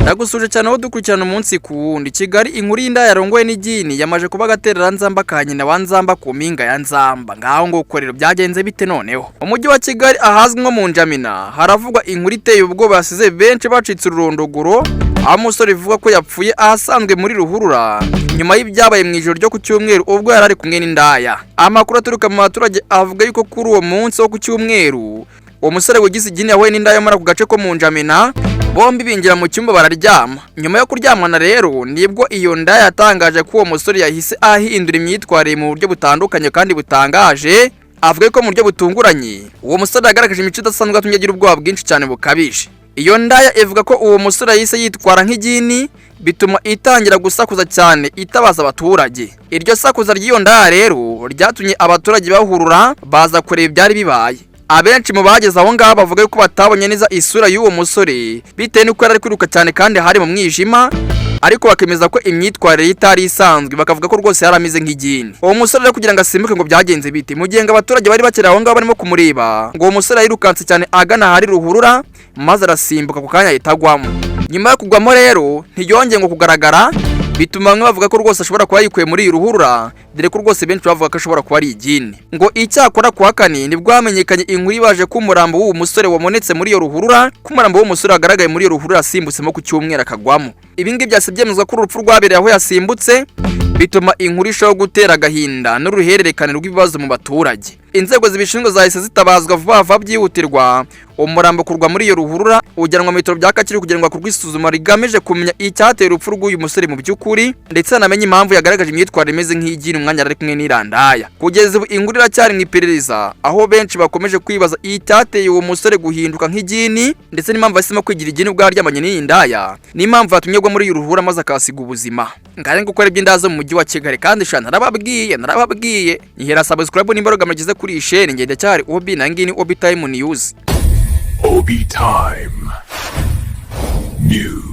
Ndagusuje cyane aho dukurikirana umunsi ku wundi. Kigali inkuru y'Indaya Yarongowe Nigini yamaje kuba gaterera nzamba kanyina wa nzamba ku mpinga ya nzamba. Ngaho ngo ukorero byagenze bite noneho. Umujyi wa Kigali ahazwi nko mu Njamina haravugwa inkuru iteye ubwoba yasize benshi bacitse ururondogoro. Amusore ivuga ko yapfuye ahasanzwe muri Ruhurura nyuma y'ibyabaye mu ijoro ryo ku cyumweru ubwo yarari kumwe n'Indaya. Amakuru aturuka mu baturage avuga yuko kuri uwo munsi wo ku cyumweru uwo musore wigize igini yahuye n'Indaya muri ako gace ko mu Njamina, bombi binjira mu cyumba bararyama. Nyuma yo kuryamana rero nibwo iyo Ndaya yatangaje ko uwo musore yahise ahindura imyitwarire mu buryo butandukanye kandi butangaje. Avuga ko mu buryo butunguranye uwo musore yagaragaje imico idasanzwe atumye agira ubwoba bwinshi cyane bukabije. Iyo Ndaya ivuga ko uwo musore yahise yitwara nk'igini bituma itangira gusakuza cyane itabaza abaturage. Iryo sakuza ry'iyo Ndaya rero ryatumye abaturage bahurura baza kureba ibyari bibaye. Abenshi mu bageze aho ngaho bavuga ko batabonye neza isura y'uwo musore bitewe n'uko yari kwiruka cyane kandi hari mu mwijima, ariko bakemeza ko imyitwarire itari isanzwe, bakavuga ko rwose yari ameze nk'igini. Uwo musore rero kugira ngo asimbuke ngo byagenze bite, mu gihe abaturage bari bakiri aho ngaho barimo kumureba, ngo uwo musore yirukanse cyane agana hari Ruhurura maze arasimbuka ku kanya yitagwamo. Nyuma yo kugwamo rero ntiyongeye ngo kugaragara, bituma bamwe bavuga ko rwose ashobora kuba yikuye muri Ruhurura, dore ko rwose benshi bavuga ko ashobora kuba ari igini. Ngo icyakora ku hakani nibwo hamenyekanye inkuru ibaje ko umurambo w'uwo musore wamonetse muri iyo Ruhurura, ko umurambo w'uwo musore wagaragaye muri iyo Ruhurura asimbutsemo ku cyumweru akagwamo. Ibingi byase byemezwa ko urupfu rwabereye aho yasimbutse, bituma inkuru ishaho gutera agahinda n'uruhererekane rw'ibibazo mu baturage. Inzego zibishinzwe zahise zitabazwa vuba vuba byihutirwa, umurambo kurwa muri iyo Ruhurura ujyanwa mu bitaro bya Kacyiru kugira ngo akorwe isuzuma rigamije kumenya icyateye urupfu rw'uyu musore mu by'ukuri, ndetse anamenye impamvu yagaragaje imyitwarire imeze nk'igini umwanya ari kumwe n'Indaya. Kugeza ubu inkuru iracyari mu iperereza, aho benshi bakomeje kwibaza icyateye uwo musore guhinduka nk'igini, ndetse n'impamvu yahisemo kwigira igini ubwo yaryamanye n'Indaya, n'impamvu yatumye agwa muri iyo Ruhurura maze akasiga ubuzima. Ngare gukora iby'Indaya zo mu mujyi wa Kigali, kandi shana narababwiye nyihera subscribe n'imbaraga mugize kuri iyi share. Ngende cyari Obi na ngini Obi Time News. Obi Time News.